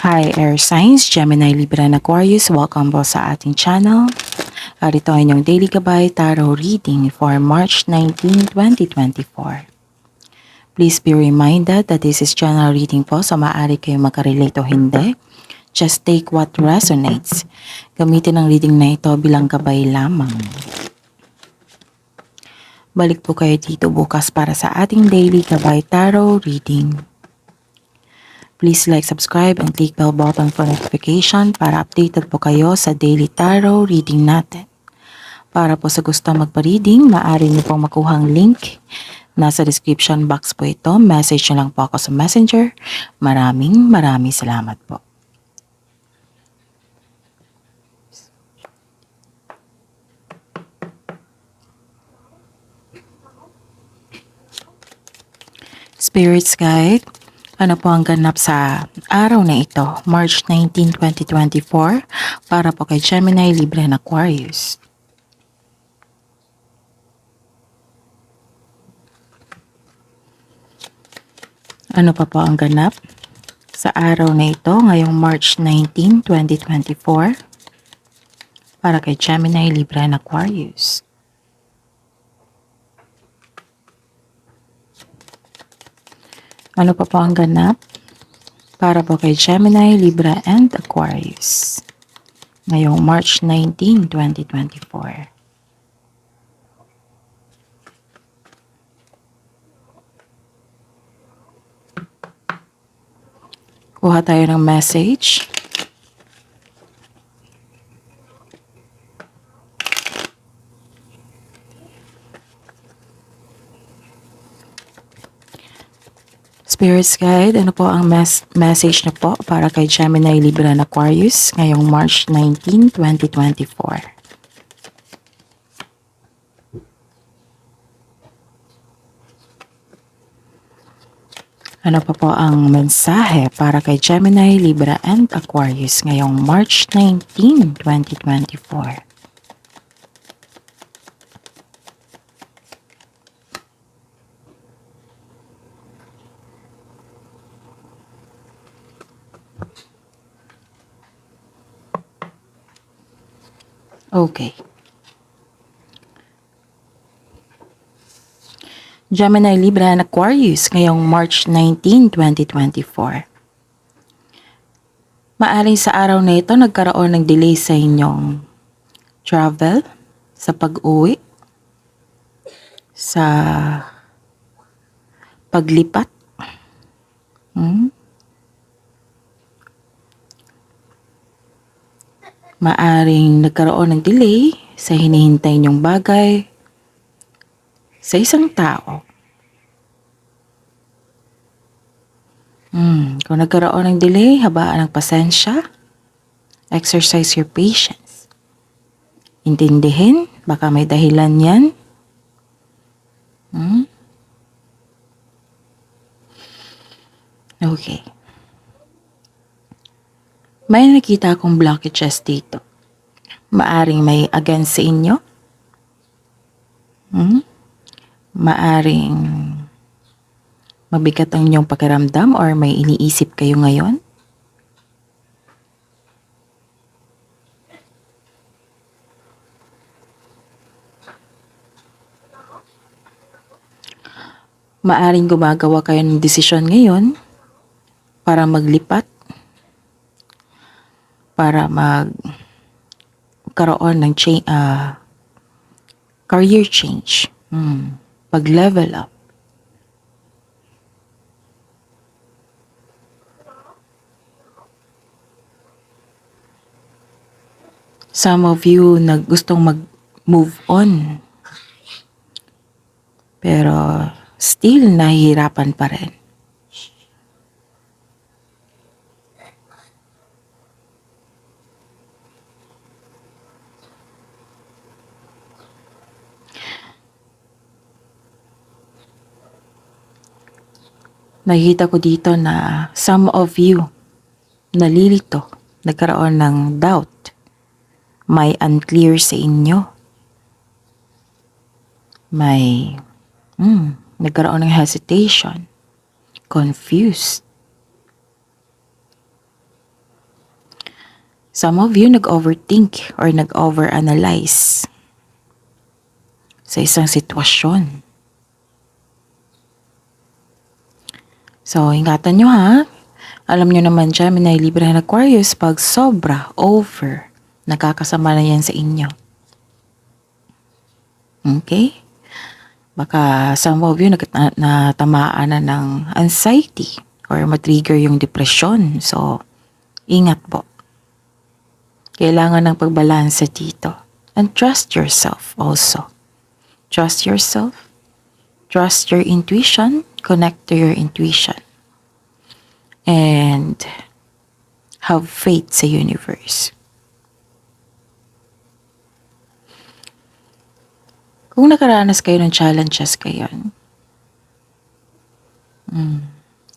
Hi Air Signs, Gemini, Libra, and Aquarius. Welcome po sa ating channel. Ito ay inyong Daily Gabay Tarot Reading for March 19, 2024. Please be reminded that this is general reading po, so maaari kayo makarelate o hindi. Just take what resonates. Gamitin ang reading na ito bilang gabay lamang. Balik po kayo dito bukas para sa ating Daily Gabay Tarot Reading. Please like, subscribe, and click bell button for notification para updated po kayo sa daily tarot reading natin. Para po sa gusto magpa-reading, maaari niyo pong makuha ang link. Nasa description box po ito. Message niyo lang po ako sa Messenger. Maraming salamat po. Spirits Guide, ano po ang ganap sa araw na ito, March 19, 2024, para po kay Gemini, Libra, and Aquarius. Ano pa po ang ganap sa araw na ito, ngayong March 19, 2024, para kay Gemini, Libra, and Aquarius. Ano pa po ang ganap para po kay Gemini, Libra, and Aquarius ngayong March 19, 2024. Kuha tayo ng message. Spirits Guide, ano po ang message na po para kay Gemini, Libra, and Aquarius ngayong March 19, 2024? Ano pa po ang mensahe para kay Gemini, Libra, and Aquarius ngayong March 19, 2024? Okay. Gemini, Libra, and Aquarius ngayong March 19, 2024. Maaring sa araw na ito nagkaroon ng delay sa inyong travel, sa pag-uwi, sa paglipat. Maaring nagkaroon ng delay sa hinihintay niyong bagay sa isang tao. Kung nagkaroon ng delay, habaan ng pasensya. Exercise your patience. Intindihin, baka may dahilan yan. Okay. May nakita akong blockages dito. Maaring may against sa inyo. Maaring mabigat ang inyong pakiramdam or may iniisip kayo ngayon. Maaring gumagawa kayo ng desisyon ngayon para maglipat, para magkaroon ng career change, pag-level up. Some of you gustong mag-move on, pero still nahihirapan pa rin. Nakikita ko dito na some of you nalilito, nagkaroon ng doubt. May unclear sa inyo. May nagkaroon ng hesitation, confused. Some of you nag-overthink or nag-overanalyze sa isang sitwasyon. So, ingatan nyo ha. Alam nyo naman Gemini, Libra and Aquarius, pag sobra, over, nakakasama na yan sa inyo. Okay? Baka some of you natamaan na ng anxiety or matrigger yung depression. So, ingat po. Kailangan ng pagbalanse dito. And trust yourself also. Trust yourself. Trust your intuition. Connect to your intuition. And have faith sa universe. Kung nakaranas kayo ng challenges ngayon,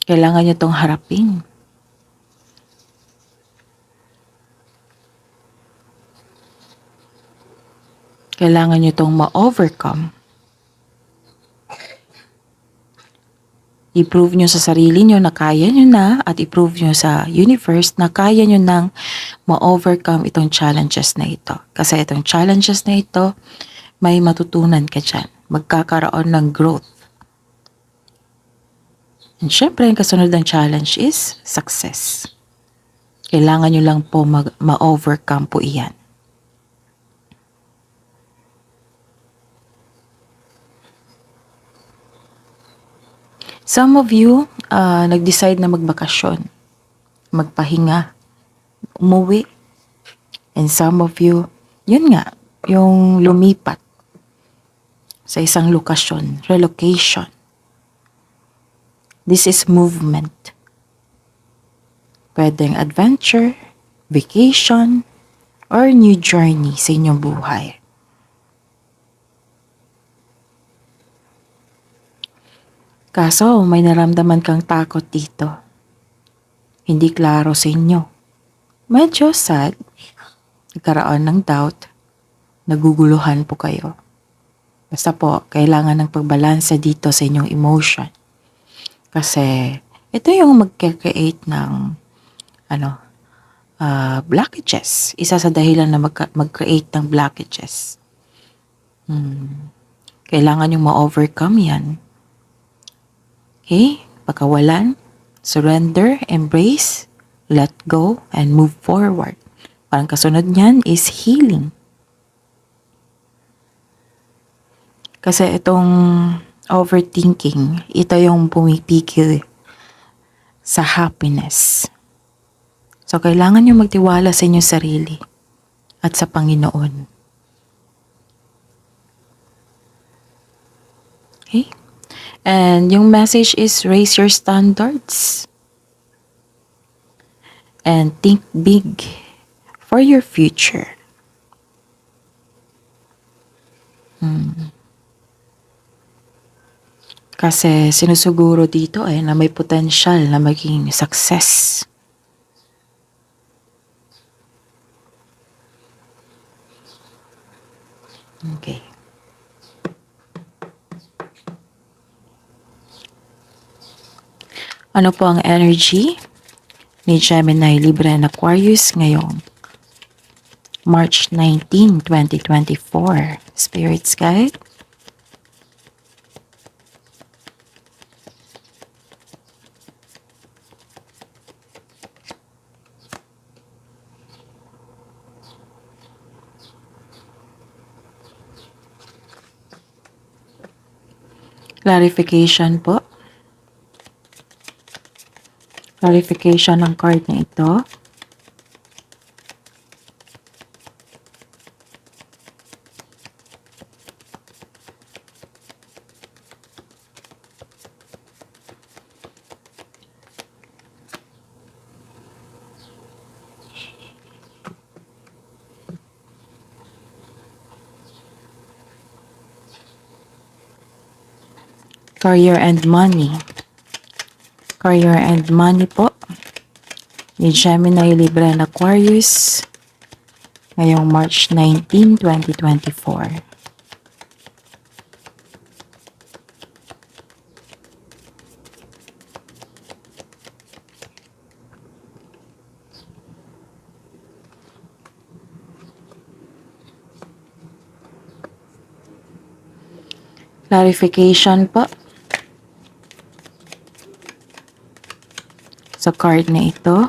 kailangan nyo itong harapin. Kailangan nyo itong ma-overcome. I-prove nyo sa sarili nyo na kaya nyo na at i-prove nyo sa universe na kaya nyo nang ma-overcome itong challenges na ito. Kasi itong challenges na ito, may matutunan ka dyan. Magkakaroon ng growth. And syempre, ang kasunod ng challenge is success. Kailangan nyo lang po ma-overcome po iyan. Some of you, nag-decide na magbakasyon, magpahinga, umuwi. And some of you, yun nga, yung lumipat sa isang lokasyon, relocation. This is movement. Pwedeng adventure, vacation, or new journey sa inyong buhay. Kaso, may naramdaman kang takot dito. Hindi klaro sa inyo. Medyo sad. Nagkaroon ng doubt. Naguguluhan po kayo. Basta po, kailangan ng pagbalansa dito sa inyong emotion. Kasi, ito yung mag-create ng blockages. Isa sa dahilan na mag-create ng blockages. Kailangan yung ma-overcome yan. Okay? Pagkawalan, surrender, embrace, let go, and move forward. Parang kasunod niyan is healing. Kasi itong overthinking, ito yung pumipigil sa happiness. So, kailangan nyo magtiwala sa inyong sarili at sa Panginoon. Okay? And yung message is raise your standards and think big for your future. Kasi sinusuguro dito na may potential na maging success. Okay. Ano po ang energy ni Gemini, Libra and Aquarius ngayong March 19, 2024? Spirits guide. Clarification po. Clarification ng card na ito. Career and money. Career and money po ni Gemini, Libra and Aquarius ngayong March 19, 2024. Clarification po sa card na ito.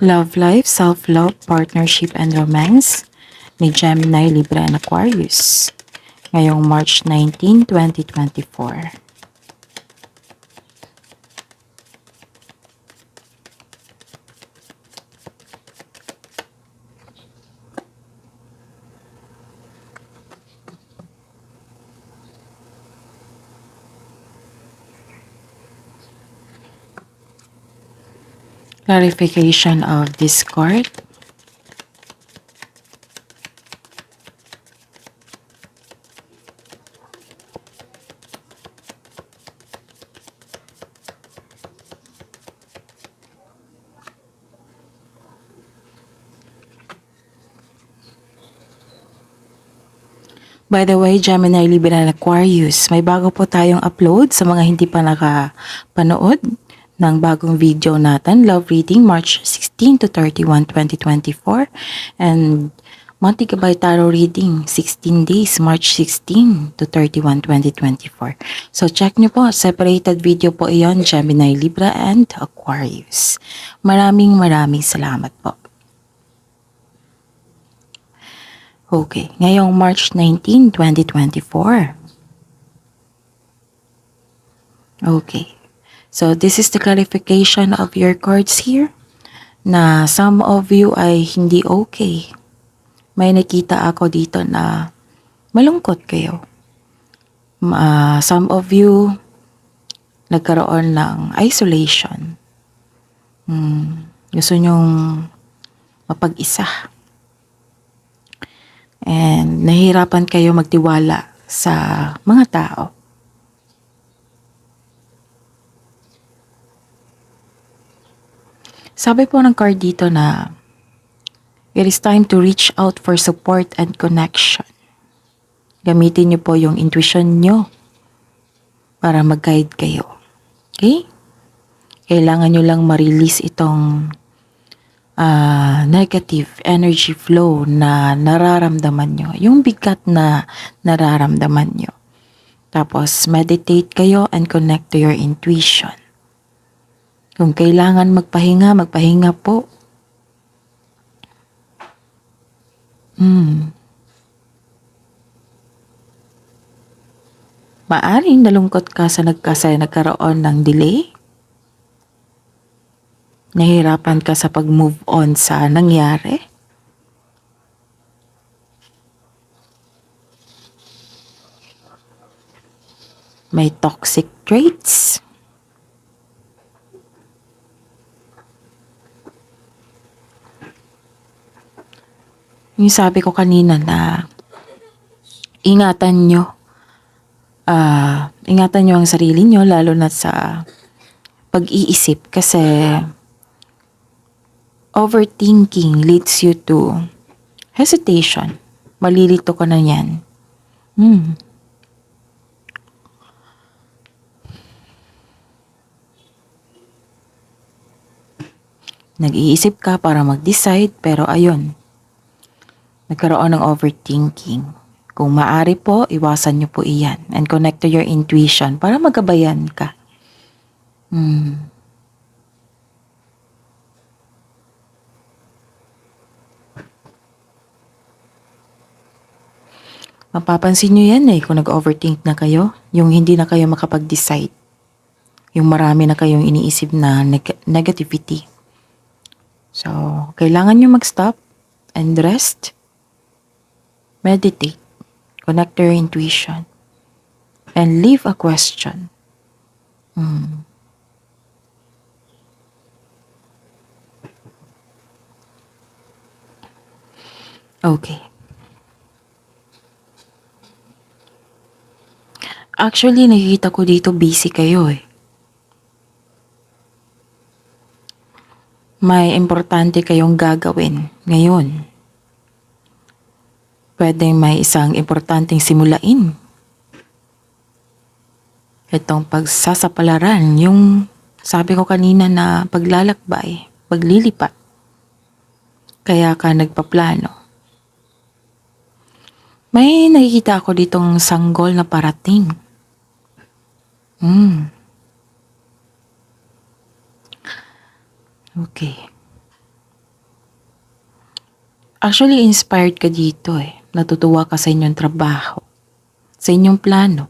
Love life, self-love, partnership, and romance ni Gemini, Libra, and Aquarius ngayong March 19, 2024. Clarification of this card. By the way, Gemini, Libra, and Aquarius, may bago po tayong upload sa mga hindi pa nakapanood ng bagong video natin. Love reading, March 16 to 31, 2024. And Monthly Gabay Tarot reading, 16 days, March 16 to 31, 2024. So check nyo po, separated video po iyon, Gemini, Libra, and Aquarius. Maraming salamat po. Okay, ngayong March 19, 2024. Okay, so this is the clarification of your cards here na some of you ay hindi okay. May nakita ako dito na malungkot kayo. Some of you nagkaroon ng isolation. Gusto nyong mapag-isa. And nahihirapan kayo magtiwala sa mga tao. Sabi po ng card dito na it is time to reach out for support and connection. Gamitin niyo po yung intuition niyo para mag-guide kayo. Okay? Kailangan niyo lang ma-release itong negative energy flow na nararamdaman nyo. Yung bigat na nararamdaman nyo. Tapos, meditate kayo and connect to your intuition. Kung kailangan magpahinga, magpahinga po. Maaring nalungkot ka sa nagkaroon ng delay. Nahirapan ka sa pag-move on sa nangyari. May toxic traits. Yung sabi ko kanina na ingatan nyo ang sarili nyo lalo na sa pag-iisip kasi overthinking leads you to hesitation. Malilito ka na yan. Nag-iisip ka para mag-decide pero ayun, nagkaroon ng overthinking. Kung maaari po, iwasan nyo po iyan and connect to your intuition para magabayan ka. Mapapansin nyo yan kung nag-overthink na kayo, yung hindi na kayo makapag-decide. Yung marami na kayong iniisip na negativity. So, kailangan nyo mag-stop and rest. Meditate. Connect to your intuition. And leave a question. Okay. Actually, nakikita ko dito busy kayo May importante kayong gagawin ngayon. Pwedeng may isang importanteng simulain Itong pagsasapalaran, yung sabi ko kanina na paglalakbay, paglilipat. Kaya ka nagpaplano. May nakikita ako ditong sanggol na parating. Okay. Actually, inspired ka dito eh. Natutuwa ka sa inyong trabaho, sa inyong plano.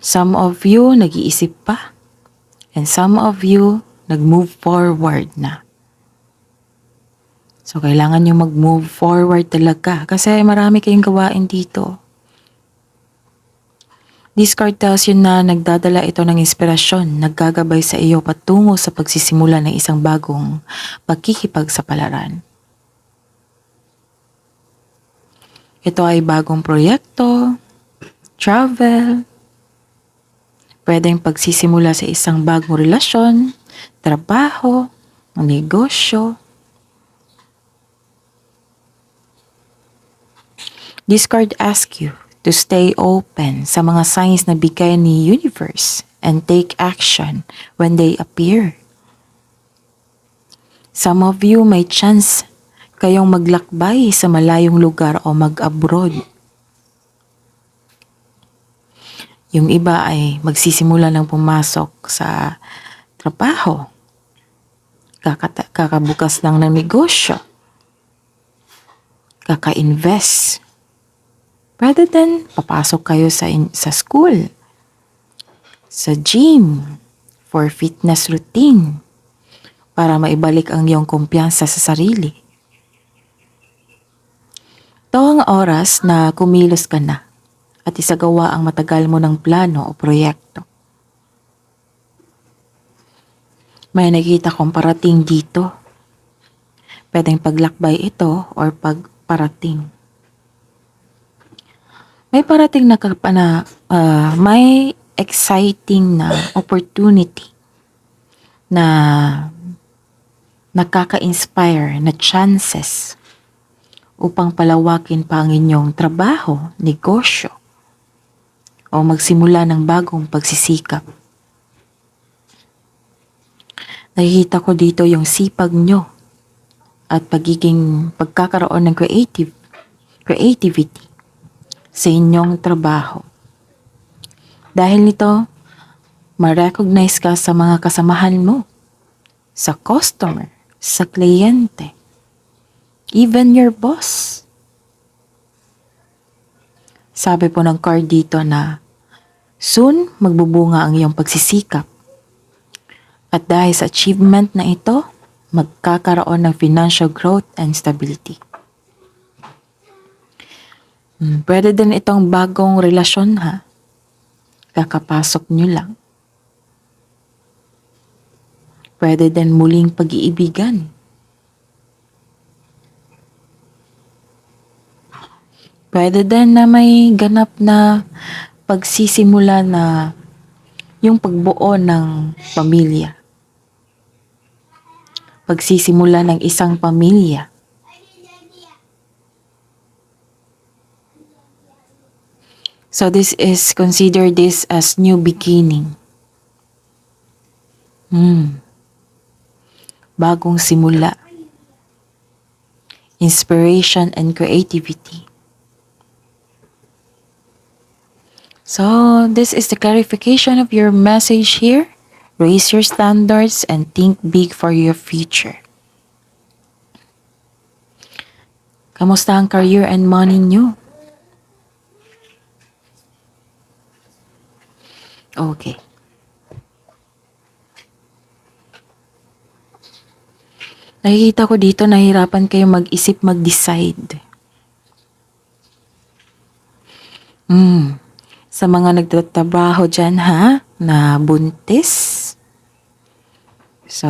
Some of you nag-iisip pa. And some of you nag-move forward na. So, kailangan nyo mag-move forward talaga kasi marami kayong gawain dito. This card tells you na nagdadala ito ng inspirasyon, naggagabay sa iyo patungo sa pagsisimula ng isang bagong pagkikipagsapalaran. Ito ay bagong proyekto, travel, pwedeng pagsisimula sa isang bagong relasyon, trabaho, negosyo. This card asks you to stay open sa mga signs na bigay ni universe and take action when they appear. Some of you may chance kayong maglakbay sa malayong lugar o mag-abroad. Yung iba ay magsisimula ng pumasok sa trabaho. Kakabukas lang ng negosyo. Kaka-invest. Rather than papasok kayo sa school, sa gym, for fitness routine, para maibalik ang iyong kumpiyansa sa sarili. Ito ang oras na kumilos ka na at isagawa ang matagal mo ng plano o proyekto. May nakita kong parating dito. Pwedeng paglakbay ito or pagparating. May parating na may exciting na opportunity na nakaka-inspire na chances upang palawakin pa ang inyong trabaho, negosyo, o magsimula ng bagong pagsisikap. Nakikita ko dito yung sipag nyo at pagkakaroon ng creativity sa inyong trabaho. Dahil nito, ma-recognize ka sa mga kasamahan mo, sa customer, sa kliyente, even your boss. Sabi po ng card dito na soon magbubunga ang iyong pagsisikap. At dahil sa achievement na ito, magkakaroon ng financial growth and stability. Pwede din itong bagong relasyon ha. Kakapasok nyo lang. Pwede din muling pag-iibigan. Pwede din na may ganap na pagsisimula na yung pagbuo ng pamilya. Pagsisimula ng isang pamilya. So consider this as new beginning. Bagong simula. Inspiration and creativity. So this is the clarification of your message here. Raise your standards and think big for your future. Kamusta ang career and money nyo? Okay. Nakikita ko dito nahirapan kayo mag-isip, mag-decide. Sa mga nagtatrabaho dyan ha, na buntis. So,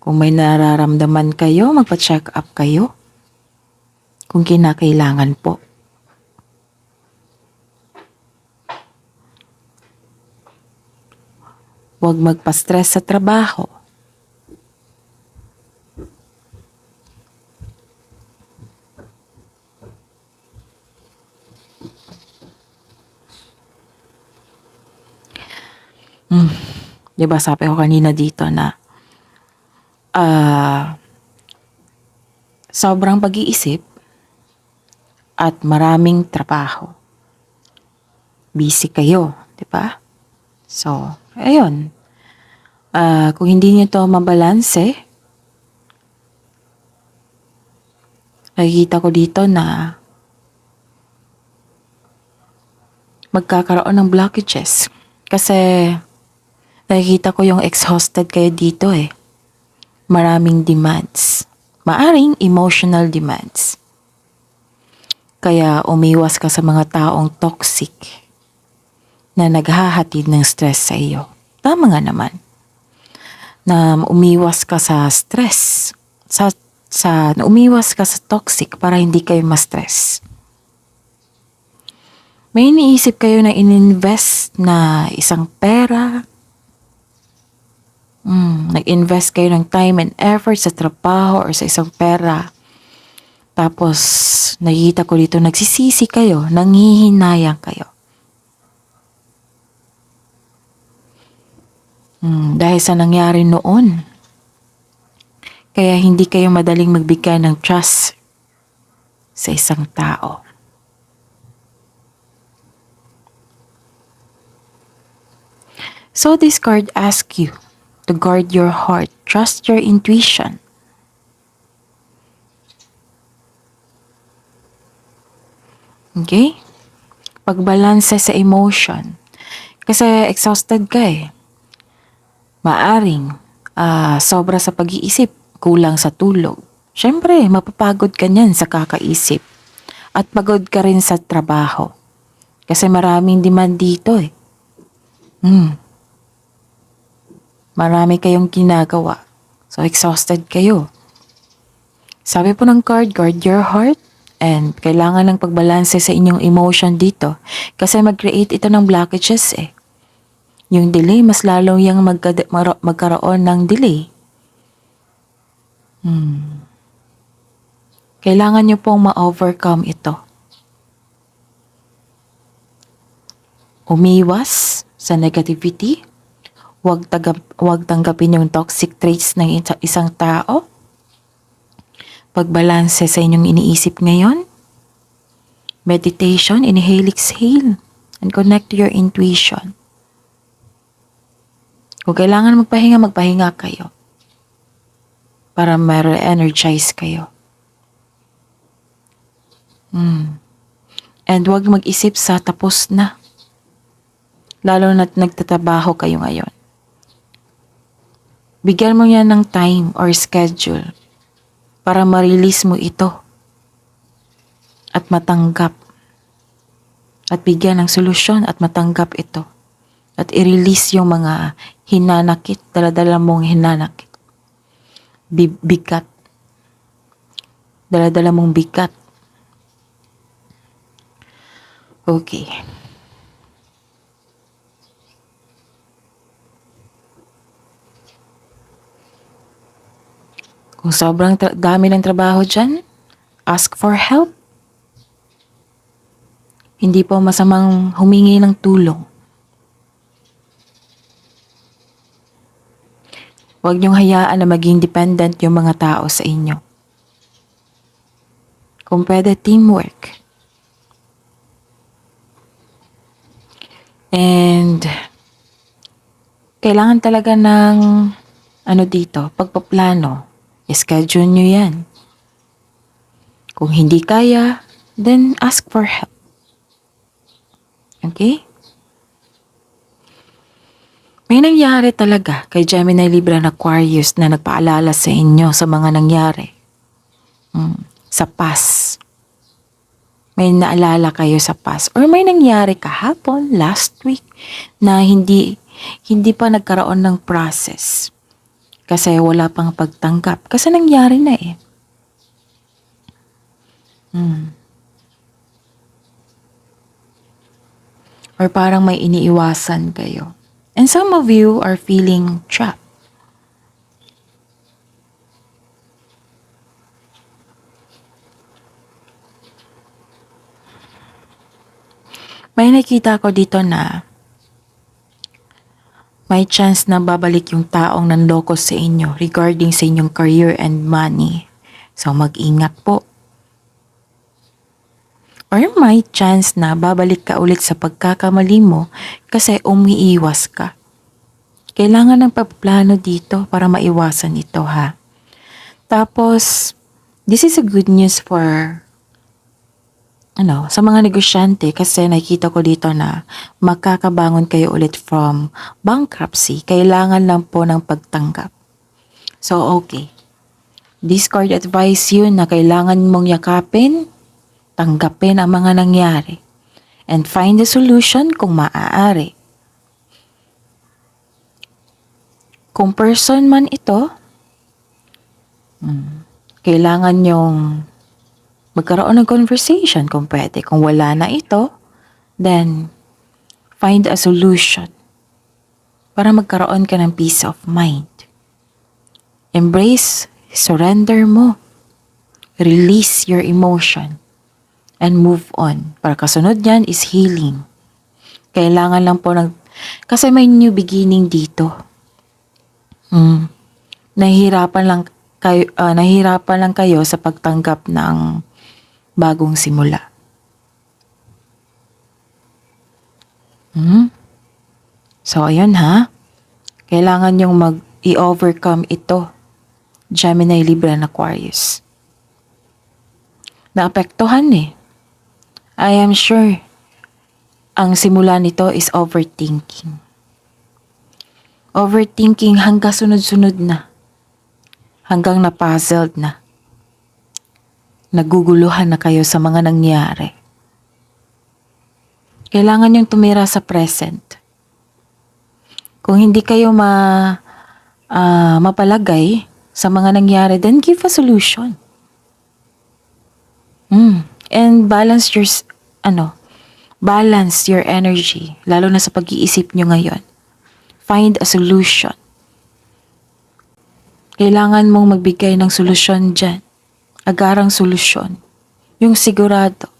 kung may nararamdaman kayo, magpa-check up kayo. Kung kinakailangan po. Huwag magpa-stress sa trabaho. Di ba sabi ko kanina dito na sobrang pag-iisip at maraming trabaho. Busy kayo, di ba? So, ayun. Kung hindi niyo to mabalanse, nakikita ko dito na magkakaroon ng blockages. Kasi nakikita ko yung exhausted kayo dito eh. Maraming demands. Maaring emotional demands. Kaya umiwas ka sa mga taong toxic na naghahatid ng stress sa iyo. Tama nga naman. Na umiwas ka sa stress. Na umiwas ka sa toxic para hindi kayo ma-stress. May iniisip kayo na ininvest na isang pera. Nag-invest kayo ng time and effort sa trabaho or sa isang pera. Tapos, nakikita ko dito, nagsisisi kayo, nanghihinayang kayo. Dahil sa nangyari noon. Kaya hindi kayo madaling magbigay ng trust sa isang tao. So this card asks you to guard your heart, trust your intuition. Okay? Pagbalanse sa emotion. Kasi exhausted ka eh. Maaring sobra sa pag-iisip, kulang sa tulog. Siyempre, mapapagod ka niyan sa kakaisip. At pagod ka rin sa trabaho. Kasi maraming demand dito eh. Marami kayong ginagawa. So, exhausted kayo. Sabi po ng card, guard your heart. And kailangan ng pagbalanse sa inyong emotion dito. Kasi mag-create ito ng blockages eh. Yung delay, mas lalo yung magkaroon ng delay. Kailangan nyo pong ma-overcome ito. Umiwas sa negativity. Huwag tanggapin yung toxic traits ng isang tao. Pagbalanse sa inyong iniisip ngayon. Meditation, inhale, exhale, and connect to your intuition. Kung kailangan magpahinga kayo. Para ma-energize kayo. And huwag mag-isip sa tapos na. Lalo na't nagtatrabaho kayo ngayon. Bigyan mo yan ng time or schedule para ma-release mo ito at matanggap at bigyan ng solusyon at matanggap ito at i-release yung mga hinanakit, dala-dala mong hinanakit. Bigat. Dala-dala mong bigat. Okay. Kung sobrang dami ng trabaho dyan, ask for help. Hindi po masamang humingi ng tulong. Huwag niyong hayaan na maging dependent yung mga tao sa inyo. Kung pwede, teamwork. And kailangan talaga ng pagpaplano. I-schedule nyo yan. Kung hindi kaya, then ask for help. Okay? May nangyari talaga kay Gemini, Libra, and Aquarius na nagpaalala sa inyo sa mga nangyari. Sa past. May naalala kayo sa past. Or may nangyari kahapon, last week, na hindi pa nagkaroon ng process. Kasi wala pang pagtanggap. Kasi nangyari na eh. Or parang may iniiwasan kayo. And some of you are feeling trapped. May nakita ko dito na May chance na babalik yung taong nanloko sa inyo regarding sa inyong career and money. So mag-ingat po. Or may chance na babalik ka ulit sa pagkakamali mo kasi umiiwas ka. Kailangan ng pagplano dito para maiwasan ito ha. Tapos, this is a good news for sa mga negosyante kasi nakikita ko dito na makakabangon kayo ulit from bankruptcy. Kailangan lang po ng pagtanggap. So, okay. This card advise you na kailangan mong yakapin, tanggapin ang mga nangyari, and find the solution kung maaari. Kung person man ito, kailangan yung magkaroon ng conversation kung pwede. Kung wala na ito, then find a solution para magkaroon ka ng peace of mind. Embrace, surrender mo. Release your emotion and move on. Para kasunod niyan is healing. Kailangan lang po kasi may new beginning dito. Nahihirapan lang kayo sa pagtanggap ng bagong simula. So, ayun ha. Kailangan yung i-overcome ito. Gemini, Libra, and Aquarius. Naapektuhan eh. I am sure ang simula nito is overthinking. Overthinking hanggang sunod-sunod na. Hanggang na-puzzled na. Naguguluhan na kayo sa mga nangyari. Kailangan yung tumira sa present. Kung hindi kayo mapalagay sa mga nangyari, then give a solution. And balance your energy, lalo na sa pag-iisip nyo ngayon. Find a solution. Kailangan mong magbigay ng solusyon dyan. Agarang solusyon. Yung sigurado.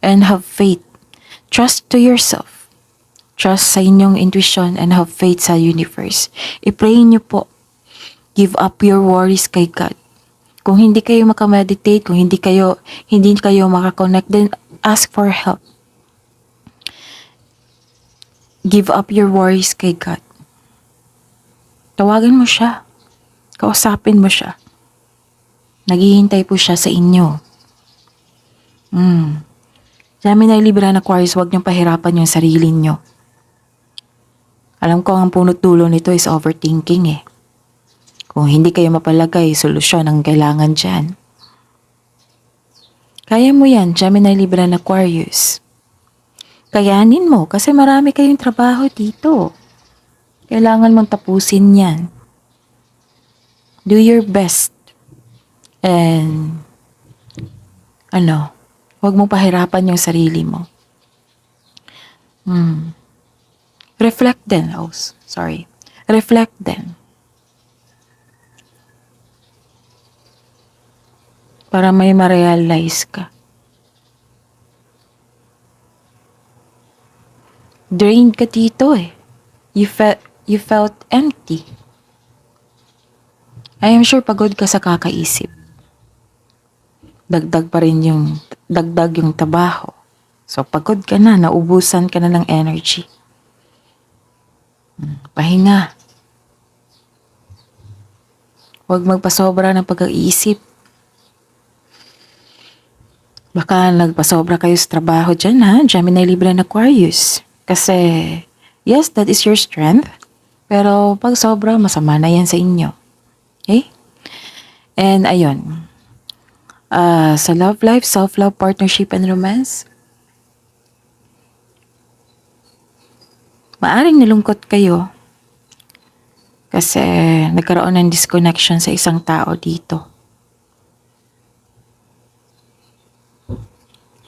And have faith. Trust to yourself. Trust sa inyong intuition and have faith sa universe. I-pray nyo po. Give up your worries kay God. Kung hindi kayo makameditate, kung hindi kayo makakonect, then ask for help. Give up your worries kay God. Tawagan mo siya. Kausapin mo siya. Naghihintay po siya sa inyo. Gemini, Libra, and Aquarius, huwag niyong pahirapan yung sarili niyo. Alam ko ang punot dulo nito is overthinking eh. Kung hindi kayo mapalagay, solusyon ang kailangan dyan. Kaya mo yan, Gemini, Libra, and Aquarius. Kayanin mo kasi marami kayong trabaho dito. Kailangan mong tapusin yan. Do your best. And, huwag mong pahirapan yung sarili mo. Reflect din. Reflect din. Para may ma-realize ka. Drained ka dito eh. You felt empty. I am sure pagod ka sa kakaisip. Dagdag yung trabaho. So pagod ka na, naubusan ka na ng energy. Pahinga. Huwag magpasobra ng pag-iisip. Baka nagpasobra kayo sa trabaho dyan ha, Gemini, Libra, and Aquarius. Kasi, yes, that is your strength. Pero pag sobra, masama na yan sa inyo. Okay? And ayun. Sa love life, self-love, partnership, and romance, maaring nalungkot kayo kasi nagkaroon ng disconnection sa isang tao dito.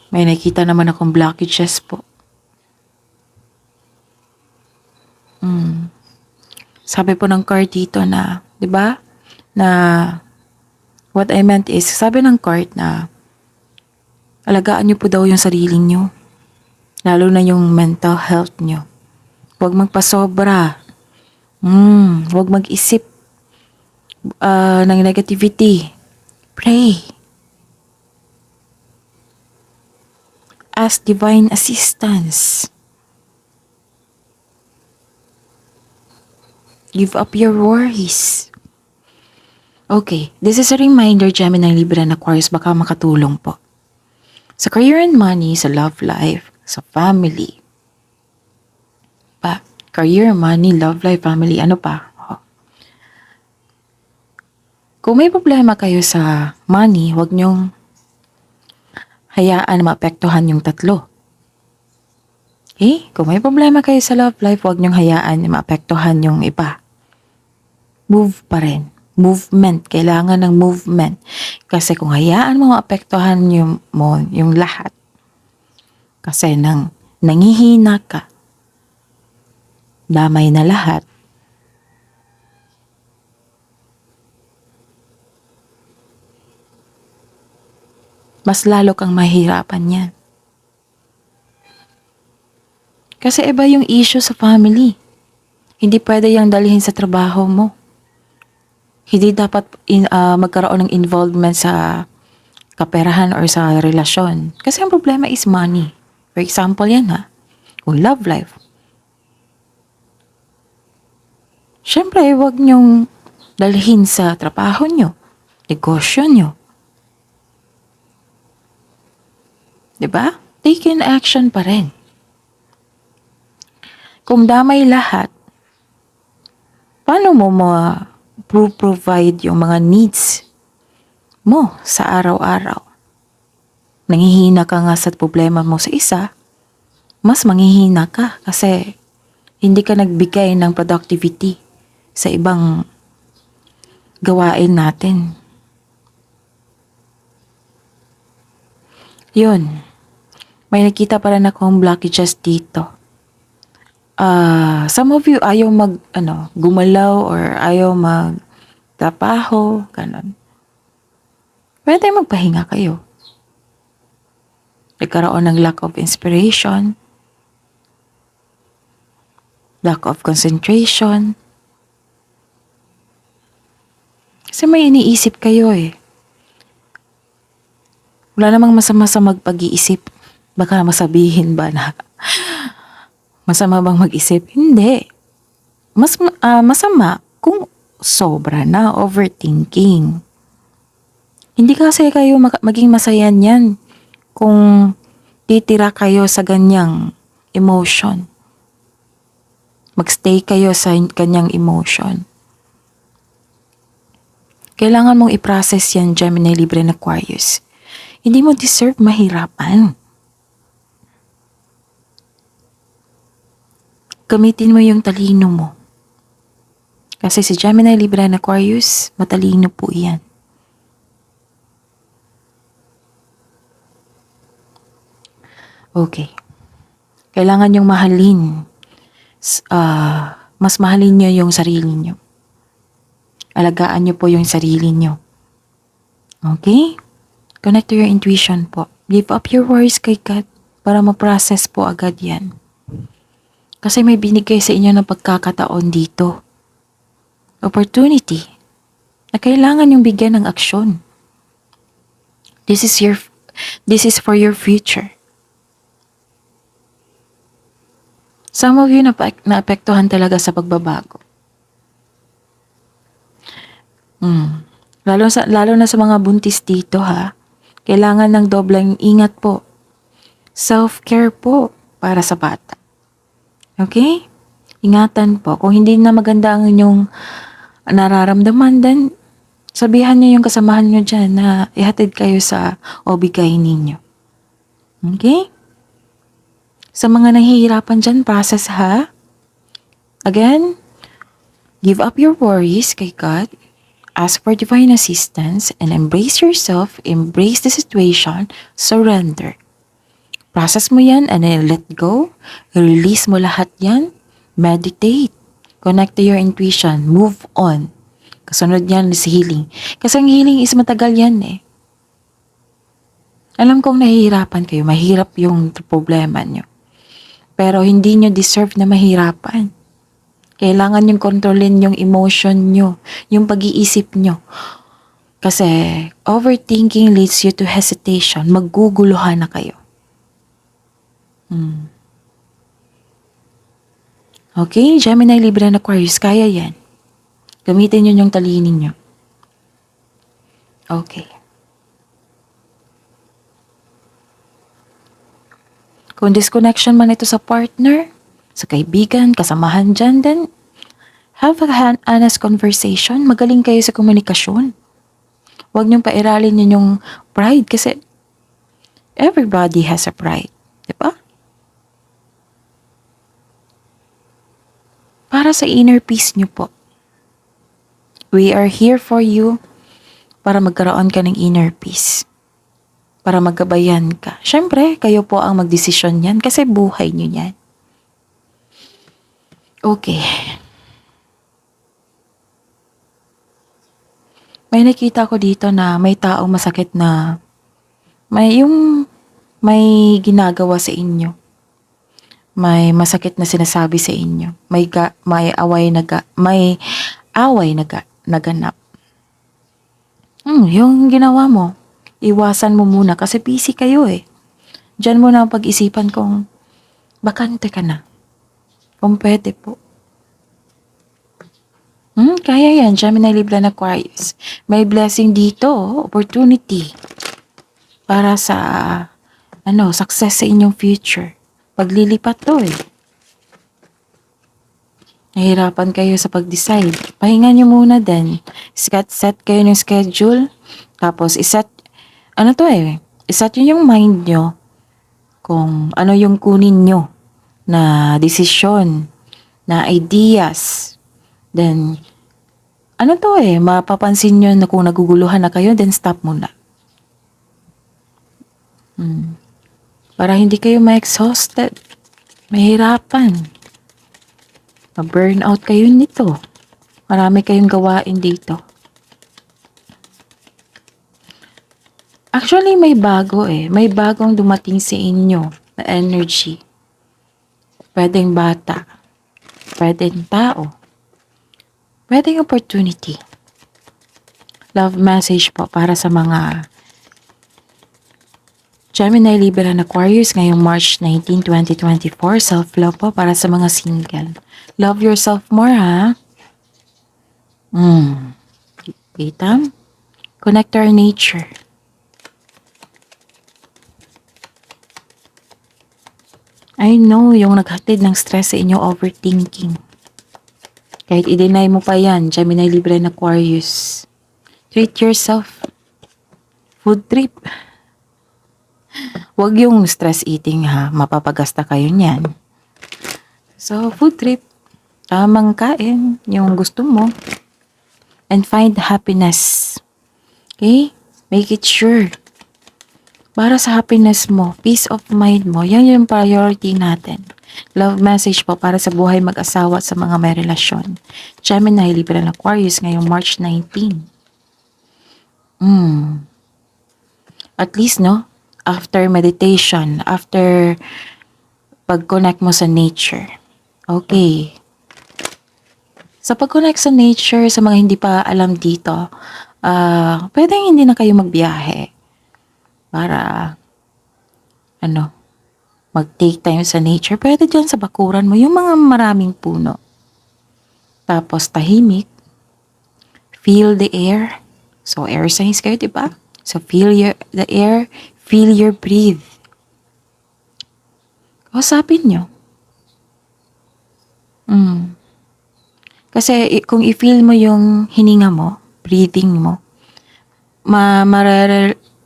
May nakita naman akong blockages po. Sabi po ng card dito na, 'di ba? Na what I meant is, sabi ng card na alagaan niyo po daw yung sarili niyo. Lalo na yung mental health niyo. Huwag magpasobra Huwag mag-isip ng negativity. Pray. Ask divine assistance. Give up your worries. Okay, this is a reminder, Gemini, Libra, and Aquarius, baka makatulong po. Sa career and money, sa love life, sa family. Career, money, love life, family, ano pa? Kung may problema kayo sa money, huwag niyong hayaan na maapektuhan yung tatlo. Okay? Kung may problema kayo sa love life, huwag niyong hayaan na maapektuhan yung iba. Move pa rin. Movement. Kailangan ng movement. Kasi kung hayaan mo maapektuhan yung lahat, kasi nangihina ka, damay na lahat, mas lalo kang mahirapan yan. Kasi iba yung issue sa family. Hindi pwede yung dalhin sa trabaho mo. Hindi dapat magkaroon ng involvement sa kaperahan or sa relasyon. Kasi ang problema is money. For example yan kung love life. Siyempre, huwag niyong dalhin sa trabaho niyo, negosyo niyo. Diba? Take in action pa rin. Kung damay lahat, paano mo provide yung mga needs mo sa araw-araw? Nangihina ka nga sa problema mo sa isa, mas manghihina ka kasi hindi ka nagbigay ng productivity sa ibang gawain natin. Yun. May nakita pa rin akong blockages dito. Some of you ayaw gumalaw or ayaw magtrabaho, ganon. Pwede magpahinga kayo. Nagkaroon ng lack of inspiration, lack of concentration. Kasi may iniisip kayo Wala namang masama sa magpag-iisip. Baka masabihin ba na masama bang mag-isip? Hindi. Masama kung sobra na overthinking. Hindi kasi kayo maging masaya niyan kung titira kayo sa ganyang emotion. Magstay kayo sa ganyang emotion. Kailangan mong i-process yan, Gemini, Libra, and Aquarius. Hindi mo deserve mahirapan. Gamitin mo yung talino mo. Kasi si Gemini, Libra, and Aquarius, matalino po yan. Okay. Kailangan yung mahalin. Mas mahalin nyo yung sarili nyo. Alagaan nyo po yung sarili nyo. Okay? Connect to your intuition po. Give up your worries kay God para ma-process po agad yan. Kasi may binigay sa inyo ng pagkakataon dito. Opportunity na kailangan yung bigyan ng aksyon. This is for your future. Some of you naapektuhan talaga sa pagbabago. Lalo na sa mga buntis dito kailangan ng dobleng ingat po. Self-care po para sa bata. Okay? Ingatan po. Kung hindi na maganda ang inyong nararamdaman, then sabihan niyo yung kasamahan niyo dyan na ihatid kayo sa OB-GYN ninyo. Okay? Sa mga nahihirapan dyan, process Again, give up your worries kay God. Ask for divine assistance and embrace yourself, embrace the situation, surrender. Process mo yan and then let go. Release mo lahat yan. Meditate. Connect to your intuition. Move on. Kasunod yan is healing. Kasi ang healing is matagal yan Alam kong nahihirapan kayo. Mahirap yung problema nyo. Pero hindi nyo deserve na mahirapan. Kailangan yung kontrolin yung emotion nyo, yung pag-iisip nyo. Kasi overthinking leads you to hesitation. Magguguluhan na kayo. Okay, Gemini, Libra, and Aquarius, kaya yan. Gamitin nyo yung talinin nyo. Okay. Kung disconnection man ito sa partner, sa kaibigan, kasamahan dyan, then have a honest conversation. Magaling kayo sa komunikasyon. Huwag niyong pairalin yun yung pride kasi everybody has a pride. Diba? Para sa inner peace niyo po. We are here for you para magkaroon ka ng inner peace. Para maggabayan ka. Siyempre, kayo po ang magdesisyon yan kasi buhay niyo yan. Okay. May nakita ko dito na may taong masakit na may ginagawa sa inyo. May masakit na sinasabi sa inyo. May away naganap. Yung ginawa mo, iwasan mo muna kasi busy kayo eh. Diyan mo na pag-isipan kung bakante ka na. Kung pwede po. Kaya yan, Gemini, Libra, and Aquarius. May blessing dito, opportunity. Para sa, success sa inyong future. Paglilipat to eh. Nahirapan kayo sa pag-decide. Pahinga nyo muna din. Set kayo ng schedule. Tapos iset nyo yung mind nyo kung ano yung kunin nyo na desisyon, na ideas. Then, mapapansin nyo na kung naguguluhan na kayo, then stop muna. Para hindi kayo ma-exhausted, mahirapan. Ma-burnout kayo nito. Marami kayong gawain dito. Actually, may bago eh. May bagong dumating sa inyo na energy. Pwedeng bata. Pwedeng tao. Pwedeng opportunity. Love message po para sa mga Gemini, Libra, and Aquarius ngayong March 19, 2024. Self-love po para sa mga single. Love yourself more, ha? Kita? Connect to our nature. I know, yung naghatid ng stress sa inyo, overthinking. Kahit i-deny mo pa yan, Gemini, Libra, and Aquarius. Treat yourself. Food trip. Huwag yung stress eating ha, mapapagasta kayo niyan. So, food trip. Tamang kain, yung gusto mo. And find happiness. Okay? Make it sure. Para sa happiness mo, peace of mind mo, yan yung priority natin. Love message po para sa buhay mag-asawa at sa mga may relasyon. Gemini, Libra, and Aquarius ngayong March 19. At least, no? After meditation, after pag-connect mo sa nature. Okay. Sa pag-connect sa nature, sa mga hindi pa alam dito, pwedeng hindi na kayo magbiyahe. Para, mag-take time sa nature. Pwede dyan sa bakuran mo, yung mga maraming puno. Tapos tahimik. Feel the air. So, air signs kayo, diba? So, feel the air. Feel your breathe. Kausapin nyo. Kasi kung i-feel mo yung hininga mo, breathing mo,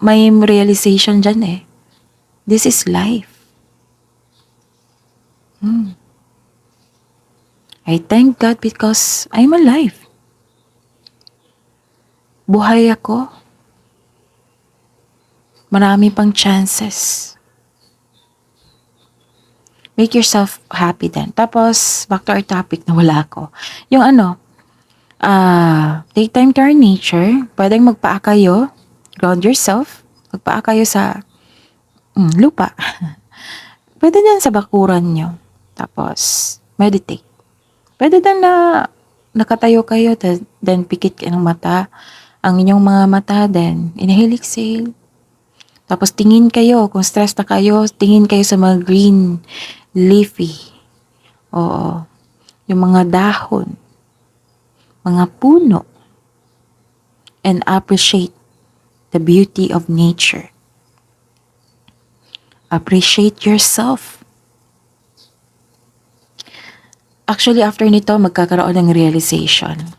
may realization dyan eh. This is life. I thank God because I'm alive. Buhay ako. Marami pang chances. Make yourself happy then. Tapos, back to our topic na wala ako. Yung take time to our nature. Pwedeng magpaa kayo. Ground yourself. Magpaa kayo sa lupa. Pwede dyan sa bakuran nyo. Tapos, meditate. Pwede din na nakatayo kayo, then pikit kayo ng mata. Ang inyong mga mata, then inhale, exhale. Tapos tingin kayo, kung stress na kayo, tingin kayo sa mga green, leafy. Oo. Yung mga dahon, mga puno. And appreciate the beauty of nature. Appreciate yourself. Actually, after nito, magkakaroon ng realization.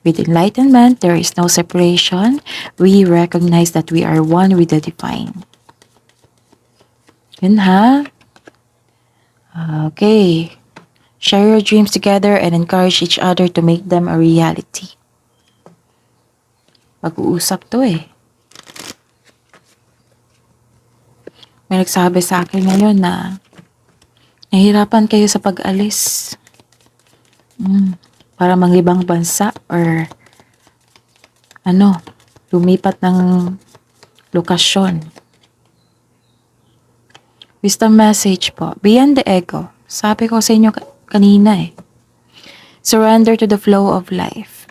With enlightenment, there is no separation. We recognize that we are one with the divine. Yun ha? Okay. Share your dreams together and encourage each other to make them a reality. Pag-uusap to eh. May nagsabi sa akin ngayon na nahihirapan kayo sa pag-alis. Para manglibang bansa or lumipat ng lokasyon. Wisdom message po. Beyond the ego. Sabi ko sa inyo kanina eh. Surrender to the flow of life.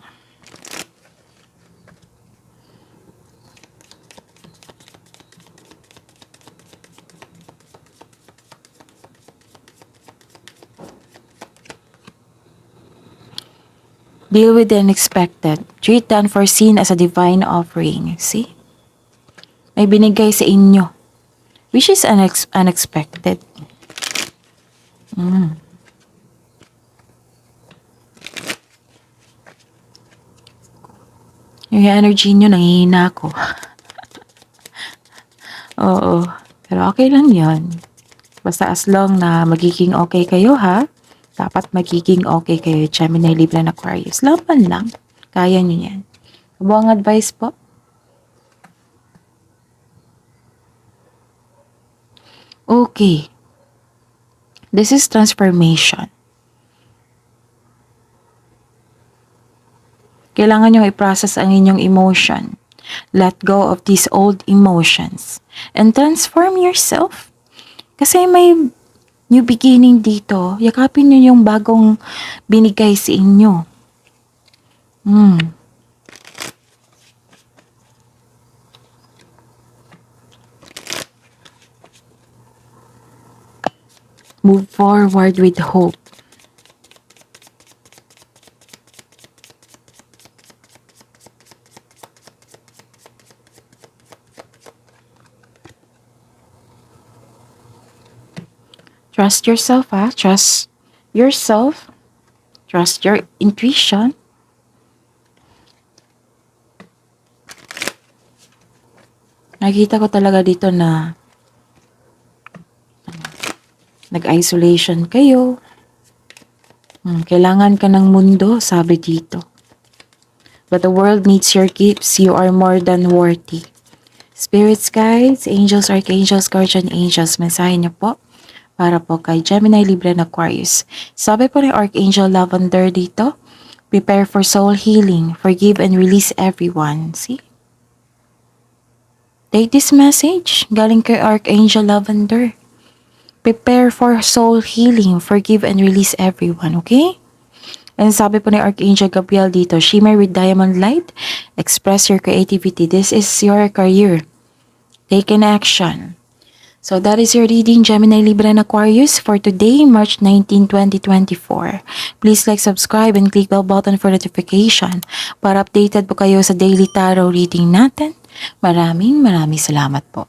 Deal with the unexpected. Treat the unforeseen as a divine offering. See? May binigay sa inyo. Which is unexpected. Yung energy nyo, nangihina ako. Oo. Pero okay lang yon. Basta as long na magiging okay kayo ha. Dapat magiging okay kayo, Gemini, Libra, and Aquarius. Laban lang. Kaya nyo yan. Buong advice po. Okay. This is transformation. Kailangan nyo i-process ang inyong emotion. Let go of these old emotions. And transform yourself. Kasi may new beginning dito. Yakapin nyo yung bagong binigay sa inyo. Move forward with hope. Trust yourself, ha? Trust yourself. Trust your intuition. Nakikita ko talaga dito na nag-isolation kayo. Kailangan ka ng mundo, sabi dito. But the world needs your gifts. You are more than worthy. Spirits, guides, angels, archangels, guardian angels, mensahe niyo po para po kay Gemini, Libra, and Aquarius. Sabi po ni Archangel Lavender dito, prepare for soul healing, forgive and release everyone. See? Take this message, galing kay Archangel Lavender. Prepare for soul healing, forgive and release everyone, okay? And sabi po ni Archangel Gabriel dito, shimmer with diamond light, express your creativity. This is your career. Take an action. So that is your reading, Gemini, Libra, and Aquarius for today, March 19, 2024. Please like, subscribe, and click bell button for notification para updated po kayo sa daily tarot reading natin. Maraming salamat po.